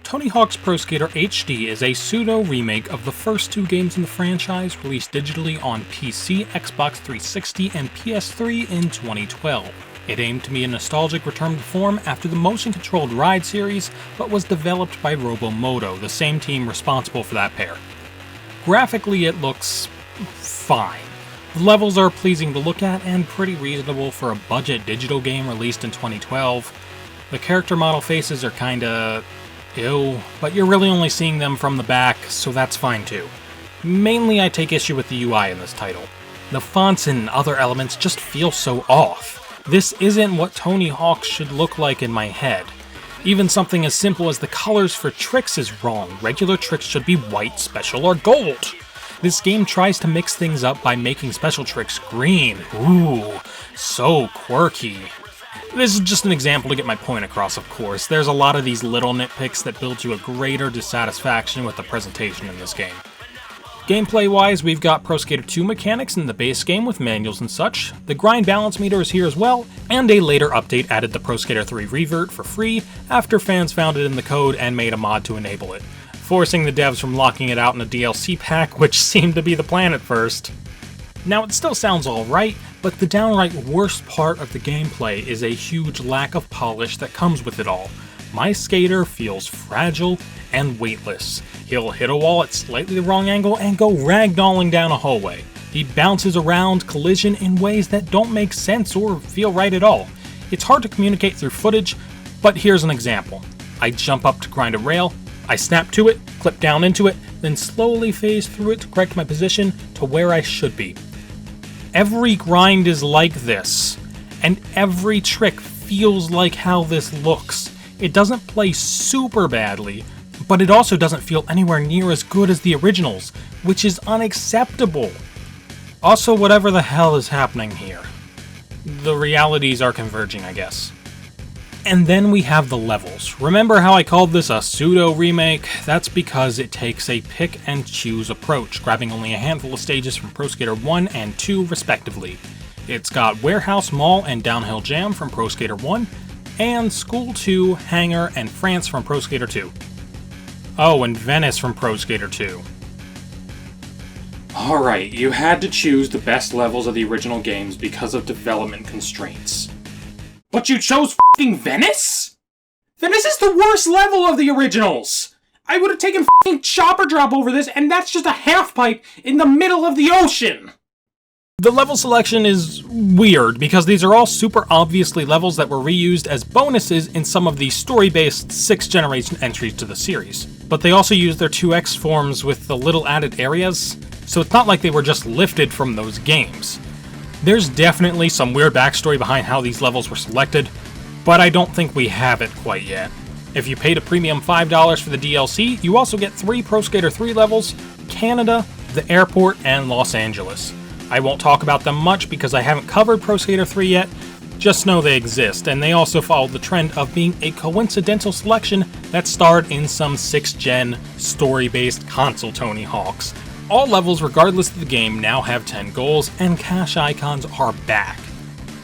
Tony Hawk's Pro Skater HD is a pseudo-remake of the first two games in the franchise, released digitally on PC, Xbox 360, and PS3 in 2012. It aimed to be a nostalgic return to form after the motion-controlled Ride series, but was developed by Robomoto, the same team responsible for that pair. Graphically, it looks fine. The levels are pleasing to look at and pretty reasonable for a budget digital game released in 2012. The character model faces are kinda ew, but you're really only seeing them from the back, so that's fine too. Mainly I take issue with the UI in this title. The fonts and other elements just feel so off. This isn't what Tony Hawk should look like in my head. Even something as simple as the colors for tricks is wrong. Regular tricks should be white, special, or gold. This game tries to mix things up by making special tricks green. Ooh, so quirky. This is just an example to get my point across, of course. There's a lot of these little nitpicks that build to a greater dissatisfaction with the presentation in this game. Gameplay-wise, we've got Pro Skater 2 mechanics in the base game with manuals and such, the grind balance meter is here as well, and a later update added the Pro Skater 3 revert for free after fans found it in the code and made a mod to enable it, forcing the devs from locking it out in a DLC pack, which seemed to be the plan at first. Now, it still sounds alright, but the downright worst part of the gameplay is a huge lack of polish that comes with it all. My skater feels fragile and weightless. He'll hit a wall at slightly the wrong angle and go ragdolling down a hallway. He bounces around collision in ways that don't make sense or feel right at all. It's hard to communicate through footage, but here's an example. I jump up to grind a rail, I snap to it, clip down into it, then slowly phase through it to correct my position to where I should be. Every grind is like this, and every trick feels like how this looks. It doesn't play super badly, but it also doesn't feel anywhere near as good as the originals, which is unacceptable. Also, whatever the hell is happening here. The realities are converging, I guess. And then we have the levels. Remember how I called this a pseudo-remake? That's because it takes a pick-and-choose approach, grabbing only a handful of stages from Pro Skater 1 and 2 respectively. It's got Warehouse, Mall, and Downhill Jam from Pro Skater 1, and School 2, Hangar, and France from Pro Skater 2. Oh, and Venice from Pro Skater 2. Alright, you had to choose the best levels of the original games because of development constraints. But you chose f***ing Venice? Venice is the worst level of the originals! I would have taken f***ing Chopper Drop over this, and that's just a half-pipe in the middle of the ocean! The level selection is weird, because these are all super obviously levels that were reused as bonuses in some of the story-based 6th generation entries to the series. But they also use their 2X forms with the little added areas, so it's not like they were just lifted from those games. There's definitely some weird backstory behind how these levels were selected, but I don't think we have it quite yet. If you paid a premium $5 for the DLC, you also get 3 Pro Skater 3 levels, Canada, the airport, and Los Angeles. I won't talk about them much because I haven't covered Pro Skater 3 yet, just know they exist, and they also follow the trend of being a coincidental selection that starred in some 6th gen story-based console Tony Hawks. All levels, regardless of the game, now have 10 goals, and cash icons are back.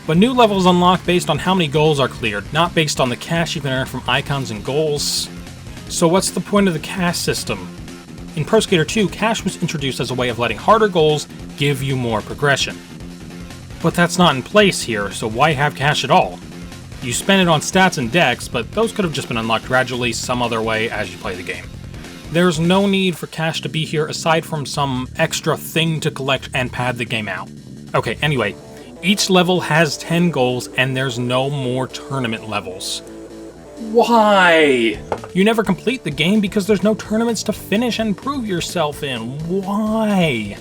But new levels unlock based on how many goals are cleared, not based on the cash you can earn from icons and goals. So what's the point of the cash system? In Pro Skater 2, cash was introduced as a way of letting harder goals give you more progression. But that's not in place here, so why have cash at all? You spend it on stats and decks, but those could have just been unlocked gradually some other way as you play the game. There's no need for cash to be here aside from some extra thing to collect and pad the game out. Okay, anyway, each level has 10 goals and there's no more tournament levels. Why? You never complete the game because there's no tournaments to finish and prove yourself in. Why?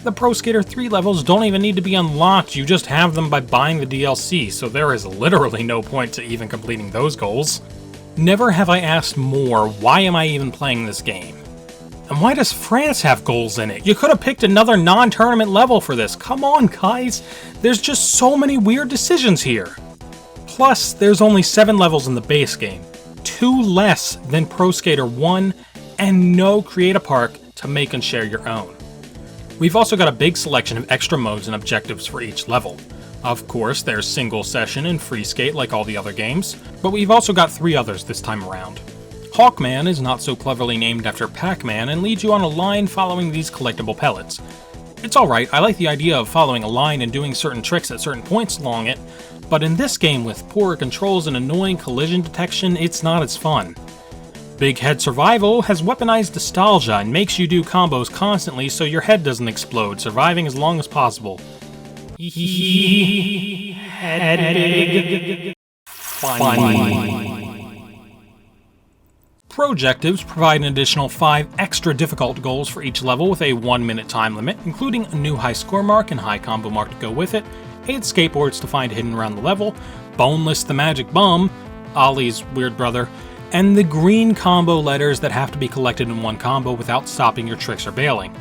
The Pro Skater 3 levels don't even need to be unlocked, you just have them by buying the DLC, so there is literally no point to even completing those goals. Never have I asked more, why am I even playing this game? And why does France have goals in it? You could have picked another non-tournament level for this. Come on, guys. There's just so many weird decisions here. Plus, there's only 7 levels in the base game, 2 less than Pro Skater 1, and no Create a Park to make and share your own. We've also got a big selection of extra modes and objectives for each level. Of course, there's Single Session and Free Skate like all the other games, but we've also got 3 others this time around. Hawkman is not so cleverly named after Pac-Man and leads you on a line following these collectible pellets. It's alright, I like the idea of following a line and doing certain tricks at certain points along it, but in this game with poorer controls and annoying collision detection, it's not as fun. Big Head Survival has weaponized nostalgia and makes you do combos constantly so your head doesn't explode, surviving as long as possible. Projectives provide an additional 5 extra difficult goals for each level with a 1-minute time limit, including a new high score mark and high combo mark to go with it, 8 skateboards to find hidden around the level, Boneless the Magic Bum, Ollie's weird brother, and the green combo letters that have to be collected in one combo without stopping your tricks or bailing.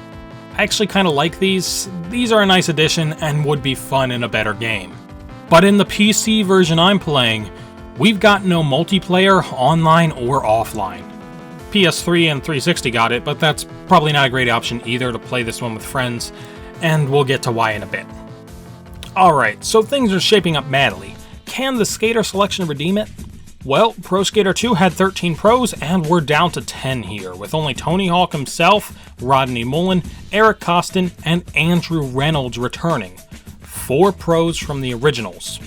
I actually kind of like these. These are a nice addition and would be fun in a better game. But in the PC version I'm playing, we've got no multiplayer, online or offline. PS3 and 360 got it, but that's probably not a great option either to play this one with friends, and we'll get to why in a bit. Alright, so things are shaping up madly. Can the skater selection redeem it? Well, Pro Skater 2 had 13 pros, and we're down to 10 here, with only Tony Hawk himself, Rodney Mullen, Eric Costin, and Andrew Reynolds returning. 4 pros from the originals.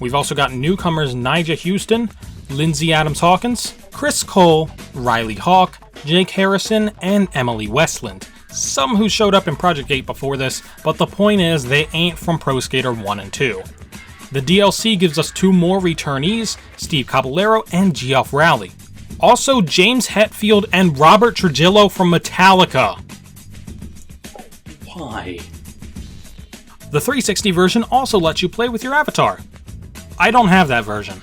We've also got newcomers Nigel Houston, Lindsay Adams-Hawkins, Chris Cole, Riley Hawk, Jake Harrison, and Emily Westland. Some who showed up in Project 8 before this, but the point is they ain't from Pro Skater 1 and 2. The DLC gives us 2 more returnees, Steve Caballero and Geoff Rowley. Also James Hetfield and Robert Trujillo from Metallica. Why? The 360 version also lets you play with your avatar. I don't have that version.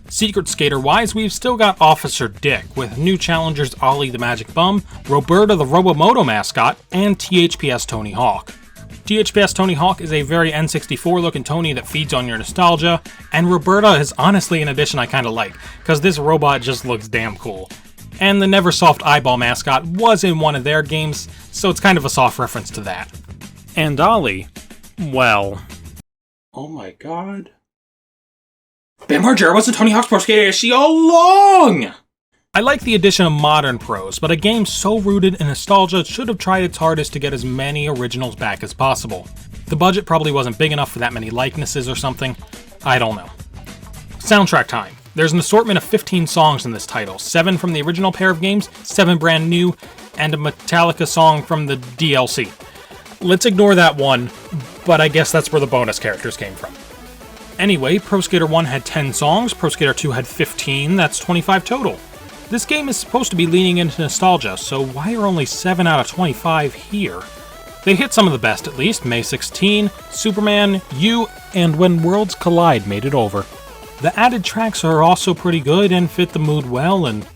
Secret Skater-wise, we've still got Officer Dick, with new challengers Ollie the Magic Bum, Roberta the Robomoto mascot, and THPS Tony Hawk. THPS Tony Hawk is a very N64 looking Tony that feeds on your nostalgia, and Roberta is honestly an addition I kinda like, cause this robot just looks damn cool. And the Neversoft Eyeball mascot was in one of their games, so it's kind of a soft reference to that. And Ollie, well... Oh my god. Bam Margera was a Tony Hawk's Pro Skater SG all along! I like the addition of modern pros, but a game so rooted in nostalgia should have tried its hardest to get as many originals back as possible. The budget probably wasn't big enough for that many likenesses or something. I don't know. Soundtrack time. There's an assortment of 15 songs in this title, 7 from the original pair of games, 7 brand new, and a Metallica song from the DLC. Let's ignore that one, but I guess that's where the bonus characters came from. Anyway, Pro Skater 1 had 10 songs, Pro Skater 2 had 15, that's 25 total. This game is supposed to be leaning into nostalgia, so why are only 7 out of 25 here? They hit some of the best at least, May 16, Superman, You, and When Worlds Collide made it over. The added tracks are also pretty good and fit the mood well, and...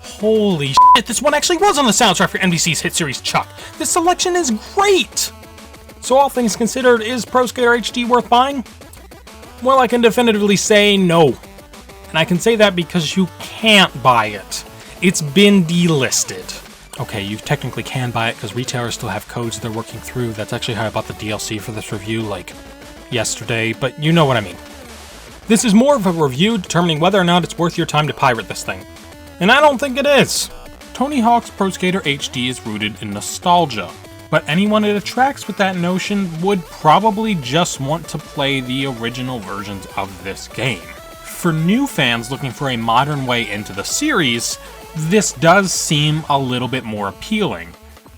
Holy shit, this one actually was on the soundtrack for NBC's hit series Chuck! This selection is great! So all things considered, is Pro Skater HD worth buying? Well, I can definitively say no. And I can say that because you can't buy it. It's been delisted. Okay, you technically can buy it because retailers still have codes they're working through. That's actually how I bought the DLC for this review, like, yesterday, but you know what I mean. This is more of a review determining whether or not it's worth your time to pirate this thing. And I don't think it is. Tony Hawk's Pro Skater HD is rooted in nostalgia, but anyone it attracts with that notion would probably just want to play the original versions of this game. For new fans looking for a modern way into the series, this does seem a little bit more appealing.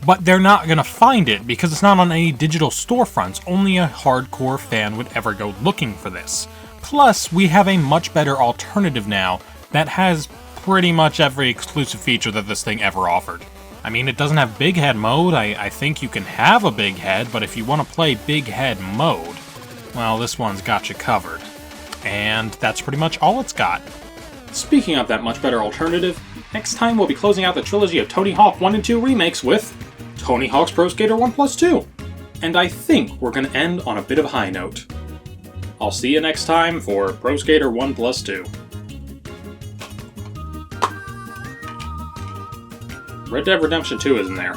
But they're not going to find it because it's not on any digital storefronts, only a hardcore fan would ever go looking for this. Plus, we have a much better alternative now that has pretty much every exclusive feature that this thing ever offered. I mean, it doesn't have Big Head mode. I think you can have a Big Head, but if you want to play Big Head mode, well, this one's got you covered. And that's pretty much all it's got. Speaking of that much better alternative, next time we'll be closing out the trilogy of Tony Hawk 1 and 2 remakes with Tony Hawk's Pro Skater 1+2. And I think we're going to end on a bit of a high note. I'll see you next time for Pro Skater 1+2. Red Dead Redemption 2 isn't there.